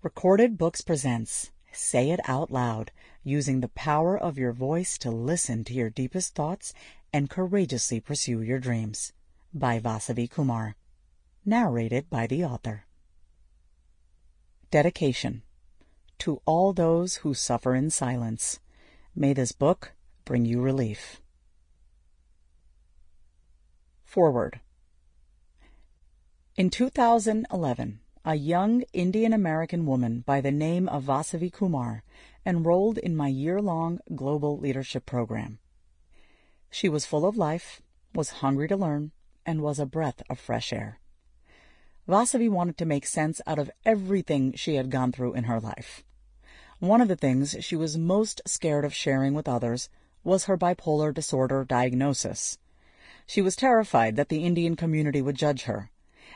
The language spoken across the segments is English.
Recorded Books presents Say It Out Loud, using the power of your voice to listen to your deepest thoughts and courageously pursue your dreams. By Vasavi Kumar. Narrated by the author. Dedication. To all those who suffer in silence, may this book bring you relief. Forward. In 2011, a young Indian-American woman by the name of Vasavi Kumar enrolled in my year-long global leadership program. She was full of life, was hungry to learn, and was a breath of fresh air. Vasavi wanted to make sense out of everything she had gone through in her life. One of the things she was most scared of sharing with others was her bipolar disorder diagnosis. She was terrified that the Indian community would judge her,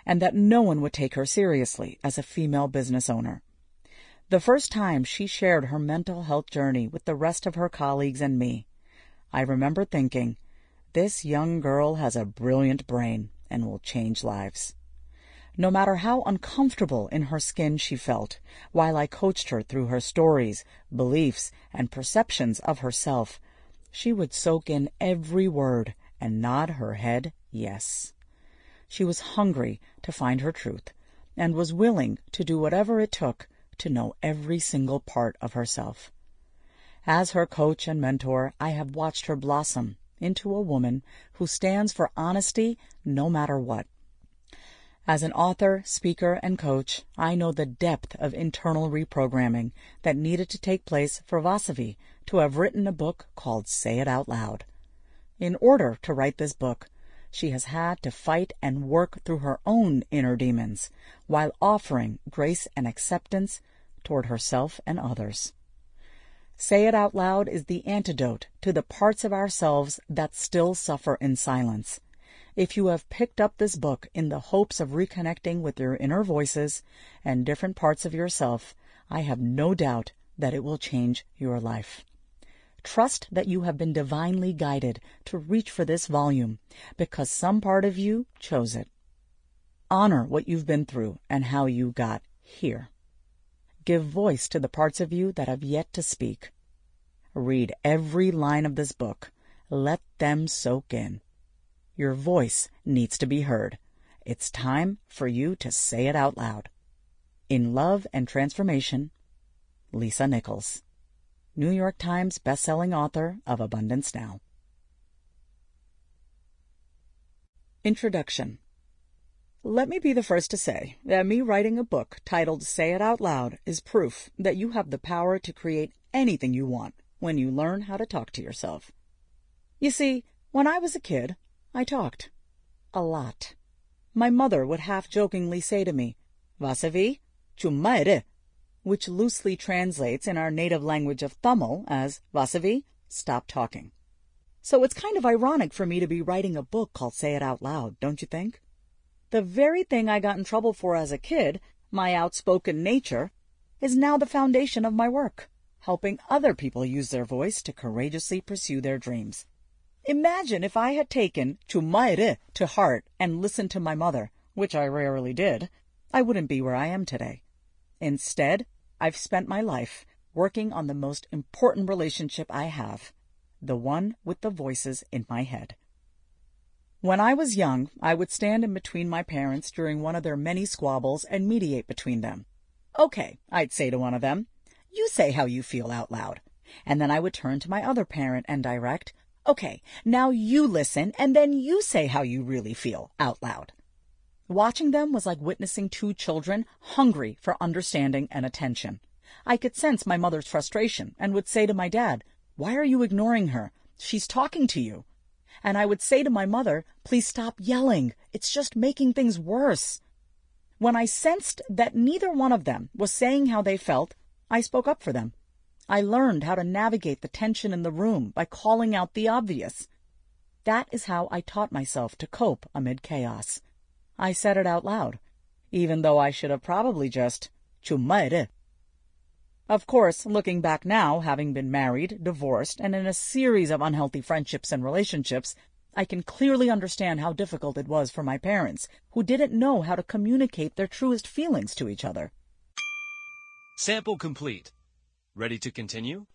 and that no one would take her seriously as a female business owner. The first time she shared her mental health journey with the rest of her colleagues and me, I remember thinking, this young girl has a brilliant brain and will change lives. No matter how uncomfortable in her skin she felt, while I coached her through her stories, beliefs, and perceptions of herself, she would soak in every word and nod her head yes. She was hungry to find her truth, and was willing to do whatever it took to know every single part of herself. As her coach and mentor, I have watched her blossom into a woman who stands for honesty no matter what. As an author, speaker, and coach, I know the depth of internal reprogramming that needed to take place for Vasavi to have written a book called Say It Out Loud. In order to write this book, she has had to fight and work through her own inner demons, while offering grace and acceptance toward herself and others. Say It Out Loud is the antidote to the parts of ourselves that still suffer in silence. If you have picked up this book in the hopes of reconnecting with your inner voices and different parts of yourself, I have no doubt that it will change your life. Trust that you have been divinely guided to reach for this volume because some part of you chose it. Honor what you've been through and how you got here. Give voice to the parts of you that have yet to speak. Read every line of this book. Let them soak in. Your voice needs to be heard. It's time for you to say it out loud. In Love and Transformation, Lisa Nichols. New York Times bestselling author of Abundance Now. Introduction. Let me be the first to say that me writing a book titled Say It Out Loud is proof that you have the power to create anything you want when you learn how to talk to yourself. You see, when I was a kid, I talked. A lot. My mother would half-jokingly say to me, Vasavi, chumma ire, which loosely translates in our native language of Tamil as Vasavi, stop talking. So it's kind of ironic for me to be writing a book called Say It Out Loud, don't you think? The very thing I got in trouble for as a kid, my outspoken nature, is now the foundation of my work, helping other people use their voice to courageously pursue their dreams. Imagine if I had taken chumma ire to heart and listened to my mother, which I rarely did, I wouldn't be where I am today. Instead, I've spent my life working on the most important relationship I have, the one with the voices in my head. When I was young, I would stand in between my parents during one of their many squabbles and mediate between them. Okay, I'd say to one of them, you say how you feel out loud. And then I would turn to my other parent and direct, okay, now you listen and then you say how you really feel out loud. Watching them was like witnessing two children hungry for understanding and attention. I could sense my mother's frustration and would say to my dad, why are you ignoring her? She's talking to you. And I would say to my mother, please stop yelling. It's just making things worse. When I sensed that neither one of them was saying how they felt, I spoke up for them. I learned how to navigate the tension in the room by calling out the obvious. That is how I taught myself to cope amid chaos. I said it out loud, even though I should have probably just chumma ire. Of course, looking back now, having been married, divorced, and in a series of unhealthy friendships and relationships, I can clearly understand how difficult it was for my parents, who didn't know how to communicate their truest feelings to each other. Sample complete. Ready to continue?